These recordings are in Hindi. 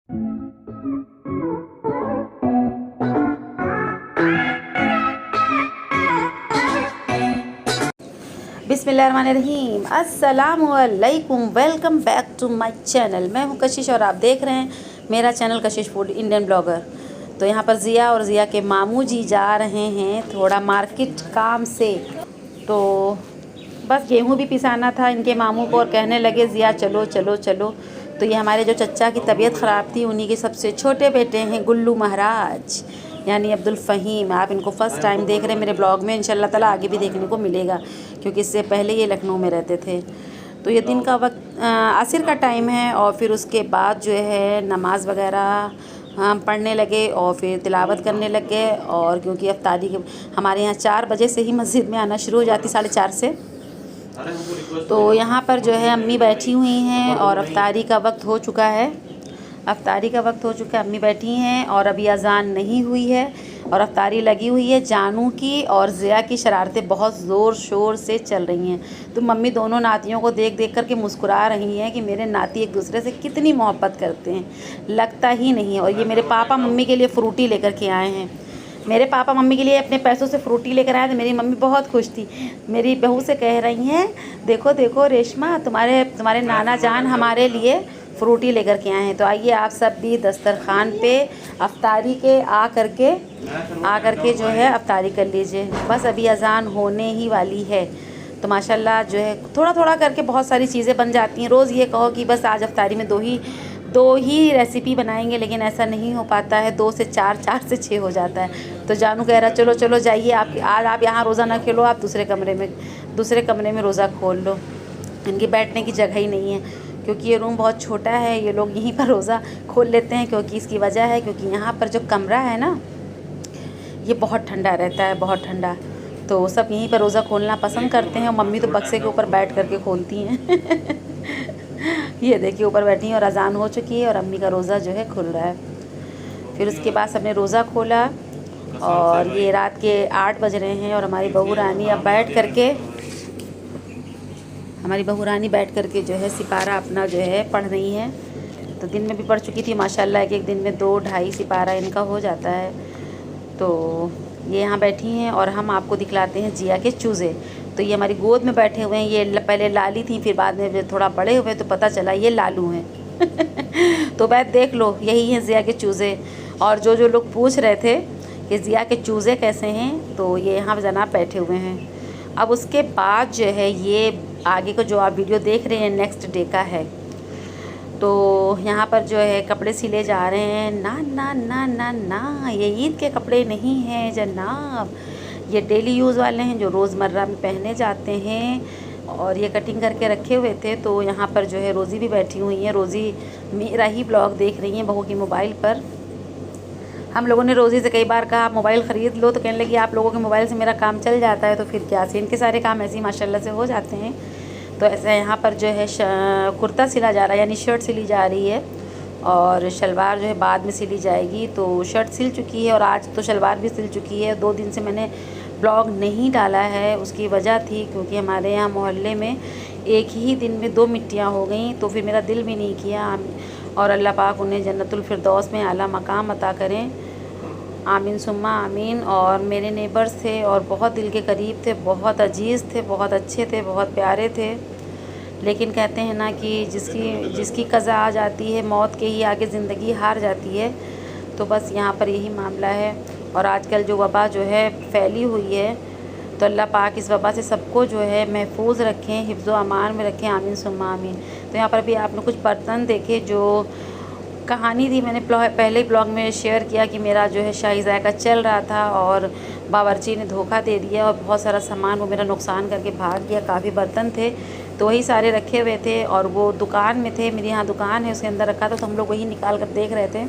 बिस्मिल्लाहिर्रहमानिर्रहीम, अस्सलामुअलैकुम, welcome back to my channel. मैं हूं कशिश और आप देख रहे हैं मेरा चैनल कशिश फूड इंडियन ब्लॉगर। तो यहां पर ज़िया और ज़िया के मामू जी जा रहे हैं थोड़ा मार्केट काम से। तो बस गेहूं भी पिसाना था इनके मामू को और कहने लगे ज़िया चलो चलो चलो। तो ये हमारे जो चचा की तबीयत ख़राब थी उन्हीं के सबसे छोटे बेटे हैं गुल्लू महाराज, यानी अब्दुल फ़हीम। आप इनको फ़र्स्ट टाइम देख रहे हैं मेरे ब्लॉग में, इंशाल्लाह ताला आगे भी देखने को मिलेगा क्योंकि इससे पहले ये लखनऊ में रहते थे। तो ये दिन का वक्त असर का टाइम है और फिर उसके बाद जो है नमाज़ वगैरह हम पढ़ने लगे और फिर तिलावत करने लग गए। और क्योंकि अफ्तारी के हमारे यहाँ 4 बजे से ही मस्जिद में आना शुरू हो जाती, 4:30 से। तो यहाँ पर जो है अम्मी बैठी हुई हैं और अफ्तारी का वक्त हो चुका है। अम्मी बैठी हैं और अभी अज़ान नहीं हुई है और अफ्तारी लगी हुई है। जानू की और ज़िया की शरारतें बहुत ज़ोर शोर से चल रही हैं। तो मम्मी दोनों नातियों को देख देख कर के मुस्कुरा रही हैं कि मेरे नाती एक दूसरे से कितनी मोहब्बत करते हैं, लगता ही नहीं है। और ये मेरे पापा मम्मी के लिए फ्रूटी लेकर के आए हैं। मेरे पापा मम्मी के लिए अपने पैसों से फ्रूटी लेकर आए थे। मेरी मम्मी बहुत खुश थी। मेरी बहू से कह रही हैं, देखो देखो रेशमा, तुम्हारे नाना जान हमारे लिए फ्रूटी लेकर के आए हैं। तो आइए आप सब भी दस्तरखान पे अफ्तारी के आ करके जो है अफ्तारी कर लीजिए। बस अभी अज़ान होने ही वाली है। तो माशाल्लाह जो है थोड़ा थोड़ा करके बहुत सारी चीज़ें बन जाती हैं। रोज़ ये कहो कि बस आज अफ्तारी में दो ही रेसिपी बनाएंगे, लेकिन ऐसा नहीं हो पाता है। 2 से 4, 4 से 6 हो जाता है। तो जानू कह रहा चलो चलो जाइए, आज आप यहाँ रोज़ा ना खेलो, आप दूसरे कमरे में रोज़ा खोल लो। इनकी बैठने की जगह ही नहीं है क्योंकि ये रूम बहुत छोटा है। ये लोग यहीं पर रोज़ा खोल लेते हैं क्योंकि इसकी वजह है क्योंकि यहाँ पर जो कमरा है ना ये बहुत ठंडा रहता है, बहुत ठंडा। तो सब यहीं पर रोज़ा खोलना पसंद करते हैं और मम्मी तो बक्से के ऊपर बैठ करके खोलती हैं। ये देखिए ऊपर बैठी हैं और अज़ान हो चुकी है और अम्मी का रोज़ा जो है खुल रहा है। फिर उसके बाद सबने रोज़ा खोला और ये रात के 8 बज रहे हैं और हमारी बहू रानी अब बैठ करके जो है सिपारा अपना जो है पढ़ रही है। तो दिन में भी पढ़ चुकी थी माशाल्लाह, एक दिन में 2-2.5 सिपारा इनका हो जाता है। तो ये यहाँ बैठी हैं और हम आपको दिखलाते हैं जिया के चूज़े। तो ये हमारी गोद में बैठे हुए हैं। ये पहले लाली थी, फिर बाद में थोड़ा बड़े हुए तो पता चला ये लालू हैं। तो बैठ देख लो, यही हैं जिया के चूज़े। और जो लोग पूछ रहे थे कि जिया के चूज़े कैसे हैं, तो ये यहाँ जनाब बैठे हुए हैं। अब उसके बाद जो है ये आगे को जो आप वीडियो देख रहे हैं नेक्स्ट डे का है। तो यहाँ पर जो है कपड़े सिले जा रहे हैं। ना ना ना ना ना, ये ईद के कपड़े नहीं हैं जनाब, ये डेली यूज़ वाले हैं जो रोज़मर्रा में पहने जाते हैं। और ये कटिंग करके रखे हुए थे। तो यहाँ पर जो है रोज़ी भी बैठी हुई हैं। रोज़ी मेरा ही ब्लॉग देख रही हैं बहू की मोबाइल पर। हम लोगों ने रोज़ी से कई बार कहा आप मोबाइल ख़रीद लो, तो कहने लगी आप लोगों के मोबाइल से मेरा काम चल जाता है। तो फिर क्या से इनके सारे काम ऐसे ही माशाल्लाह से हो जाते हैं। तो ऐसा यहाँ पर जो है कुर्ता सिला जा रहा है, यानी शर्ट सिली जा रही है और शलवार जो है बाद में सिली जाएगी। तो शर्ट सिल चुकी है और आज तो शलवार भी सिल चुकी है। 2 दिन से मैंने ब्लॉग नहीं डाला है, उसकी वजह थी क्योंकि हमारे यहाँ मोहल्ले में एक ही दिन में 2 मिट्टियाँ हो गई। तो फिर मेरा दिल भी नहीं किया। और अल्लाह पाक उन्हें जन्नतुल फिरदौस में आला मकाम अता करें, आमीन सुम्मा आमीन। और मेरे नेबर्स थे और बहुत दिल के करीब थे, बहुत अजीज़ थे, बहुत अच्छे थे, बहुत प्यारे थे। लेकिन कहते हैं ना कि जिसकी क़ज़ा आ जाती है, मौत के ही आगे ज़िंदगी हार जाती है। तो बस यहाँ पर यही मामला है। और आजकल जो वबा जो है फैली हुई है, तो अल्लाह पाक इस वबा से सबको जो है महफूज रखें, हिफ्ज़ व अमान में रखें, आमीन सुम्मा आमीन। तो यहाँ पर भी आपने कुछ बर्तन देखे, जो कहानी थी मैंने पहले ब्लॉग में शेयर किया कि मेरा जो है शाही ज़ायका चल रहा था और बावर्ची ने धोखा दे दिया और बहुत सारा सामान वो मेरा नुकसान करके भाग गया। काफ़ी बर्तन थे तो वही सारे रखे हुए थे और वो दुकान में थे, मेरी यहाँ दुकान है उसके अंदर रखा था। तो हम लोग वही निकाल कर देख रहे थे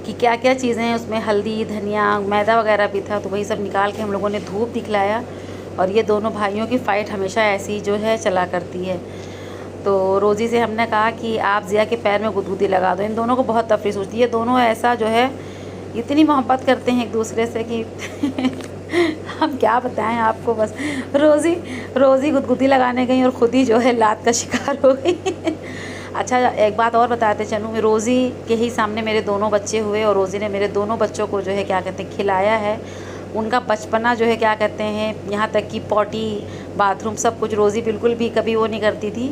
कि क्या क्या चीज़ें हैं उसमें, हल्दी, धनिया, मैदा वगैरह भी था। तो वही सब निकाल के हम लोगों ने धूप दिखलाया। और ये दोनों भाइयों की फ़ाइट हमेशा ऐसी जो है चला करती है। तो रोज़ी से हमने कहा कि आप ज़िया के पैर में गुदगुदी लगा दो। इन दोनों को बहुत तफरीस होती है। दोनों ऐसा जो है इतनी मोहब्बत करते हैं एक दूसरे से कि हम क्या बताएं आपको। बस रोज़ी गुदगुदी लगाने गई और ख़ुद ही जो है लात का शिकार हो गई। अच्छा एक बात और बताते चलूँ, रोज़ी के ही सामने मेरे दोनों बच्चे हुए और रोज़ी ने मेरे दोनों बच्चों को जो है क्या कहते हैं खिलाया है। उनका बचपना जो है क्या कहते हैं, यहाँ तक कि पॉटी बाथरूम सब कुछ रोज़ी बिल्कुल भी कभी वो नहीं करती थी।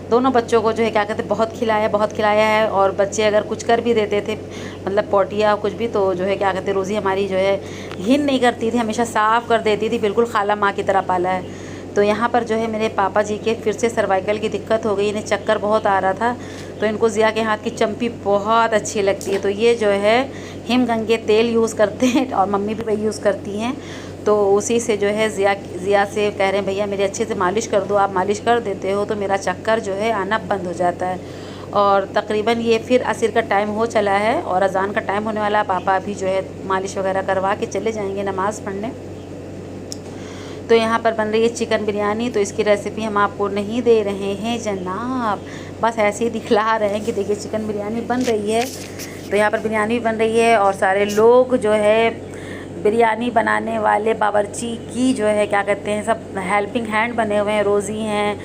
दोनों बच्चों को जो है क्या कहते हैं बहुत खिलाया है। और बच्चे अगर कुछ कर भी देते थे मतलब पॉटी या कुछ भी, तो जो है क्या कहते हैं रोज़ी हमारी जो है घिन नहीं करती थी, हमेशा साफ़ कर देती थी, बिल्कुल खाला माँ की तरह पाला है। तो यहाँ पर जो है मेरे पापा जी के फिर से सर्वाइकल की दिक्कत हो गई, इन्हें चक्कर बहुत आ रहा था। तो इनको ज़िया के हाथ की चम्पी बहुत अच्छी लगती है, तो ये जो है हिमगंगे तेल यूज़ करते हैं और मम्मी भी वही यूज़ करती हैं। तो उसी से जो है ज़िया से कह रहे हैं भैया मेरे अच्छे से मालिश कर दो, आप मालिश कर देते हो तो मेरा चक्कर जो है आना बंद हो जाता है। और तकरीबन ये फिर असर का टाइम हो चला है और अज़ान का टाइम होने वाला है। पापा अभी जो है मालिश वगैरह करवा के चले जाएंगे नमाज़ पढ़ने। तो यहाँ पर बन रही है चिकन बिरयानी, तो इसकी रेसिपी हम आपको नहीं दे रहे हैं जनाब, बस ऐसे ही दिखला रहे हैं कि देखिए चिकन बिरयानी बन रही है। तो यहाँ पर बिरयानी बन रही है और सारे लोग जो है बिरयानी बनाने वाले बावर्ची की जो है क्या कहते हैं सब हेल्पिंग हैंड बने हुए हैं। रोज़ी हैं,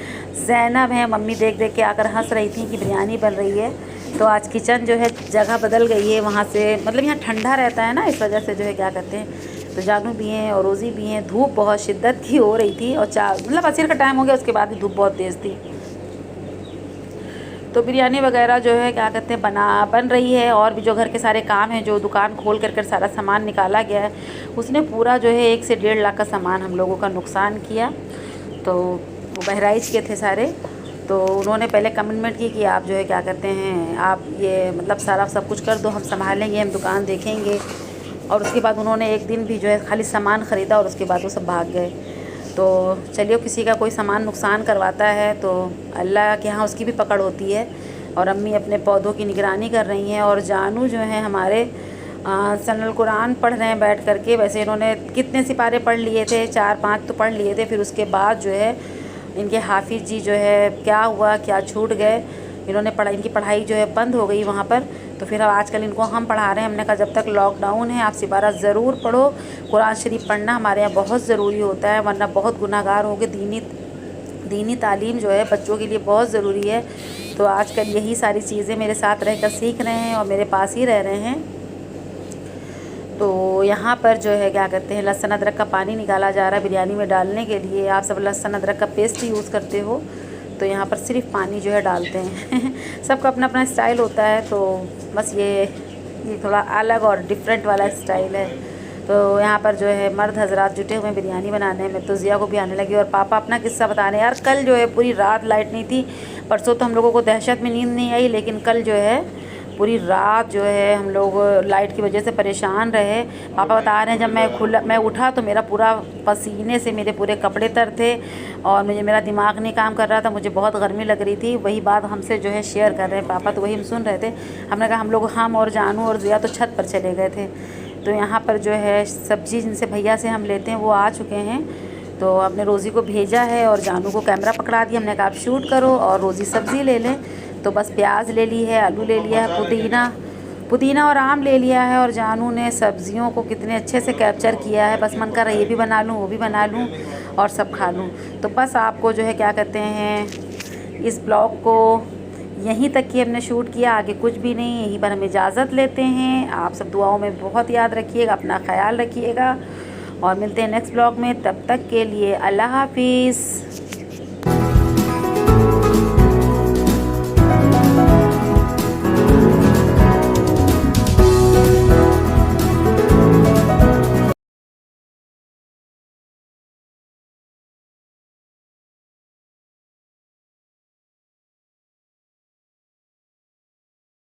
ज़ैनब हैं, मम्मी देख देख के आकर हंस रही थी कि बिरयानी बन रही है। तो आज किचन जो है जगह बदल गई है, वहाँ से मतलब यहाँ ठंडा रहता है ना, इस वजह से जो है क्या कहते हैं तो जानू भी हैं और रोज़ी भी हैं। धूप बहुत शिद्दत की हो रही थी और मतलब असर का टाइम हो गया, उसके बाद भी धूप बहुत तेज़ थी। तो बिरयानी वगैरह जो है क्या कहते हैं बन रही है। और भी जो घर के सारे काम हैं, जो दुकान खोल कर सारा सामान निकाला गया है, उसने पूरा जो है 1 से 1.5 लाख का सामान हम लोगों का नुकसान किया। तो वो बहराइच के थे सारे, तो उन्होंने पहले कमिटमेंट की कि आप जो है क्या कहते हैं आप ये मतलब सारा सब कुछ कर दो, हम संभालेंगे, हम दुकान देखेंगे। और उसके बाद उन्होंने एक दिन भी जो है खाली सामान ख़रीदा और उसके बाद वो सब भाग गए। तो चलिए किसी का कोई सामान नुकसान करवाता है तो अल्लाह के यहाँ उसकी भी पकड़ होती है। और अम्मी अपने पौधों की निगरानी कर रही हैं और जानू जो है हमारे सनल कुरान पढ़ रहे हैं बैठ करके। वैसे इन्होंने कितने सिपारे पढ़ लिए थे, 4-5 तो पढ़ लिए थे। फिर उसके बाद जो है इनके हाफिज़ जी जो है क्या हुआ क्या छूट गए, इन्होंने इनकी पढ़ाई जो है बंद हो गई वहाँ पर। तो फिर अब आजकल इनको हम पढ़ा रहे हैं। हमने कहा जब तक लॉकडाउन है आप सिपारा ज़रूर पढ़ो, कुरान शरीफ पढ़ना हमारे यहाँ बहुत ज़रूरी होता है, वरना बहुत गुनाहगार होगे। दीनी तालीम जो है बच्चों के लिए बहुत ज़रूरी है। तो आजकल यही सारी चीज़ें मेरे साथ रहकर सीख रहे हैं और मेरे पास ही रह रहे हैं। तो यहाँ पर जो है क्या कहते हैं लहसुन अदरक का पानी निकाला जा रहा है बिरयानी में डालने के लिए। आप सब लहसुन अदरक का पेस्ट यूज़ करते हो, तो यहाँ पर सिर्फ पानी जो है डालते हैं सबका अपना अपना स्टाइल होता है। तो बस ये थोड़ा अलग और डिफरेंट वाला स्टाइल है। तो यहाँ पर जो है मर्द हजरात जुटे हुए हैं बिरयानी बनाने में। तो ज़िया को भी आने लगी और पापा अपना किस्सा बता रहे हैं। यार कल जो है पूरी रात लाइट नहीं थी, परसों तो हम लोगों को दहशत में नींद नहीं आई, लेकिन कल जो है पूरी रात जो है हम लोग लाइट की वजह से परेशान रहे। पापा बता रहे हैं जब मैं उठा तो मेरा पूरा पसीने से मेरे पूरे कपड़े तर थे और मेरा दिमाग नहीं काम कर रहा था, मुझे बहुत गर्मी लग रही थी। वही बात हमसे जो है शेयर कर रहे हैं पापा, तो वही हम सुन रहे थे। हमने कहा हम और जानू और ज़िया तो छत पर चले गए थे। तो यहाँ पर जो है सब्ज़ी जिनसे भैया से हम लेते हैं वो आ चुके हैं। तो हमने रोज़ी को भेजा है और जानू को कैमरा पकड़ा दिया। हमने कहा आप शूट करो और रोज़ी सब्ज़ी ले लें। तो बस प्याज ले ली है, आलू ले लिया है, पुदीना और आम ले लिया है। और जानू ने सब्ज़ियों को कितने अच्छे से कैप्चर किया है, बस मन कर रहा है ये भी बना लूँ वो भी बना लूँ और सब खा लूँ। तो बस आपको जो है क्या कहते हैं इस ब्लॉग को यहीं तक ही हमने शूट किया, आगे कुछ भी नहीं। यहीं पर हम इजाज़त लेते हैं। आप सब दुआओं में बहुत याद रखिएगा, अपना ख्याल रखिएगा और मिलते हैं नेक्स्ट ब्लॉग में। तब तक के लिए अल्लाह हाफिज़।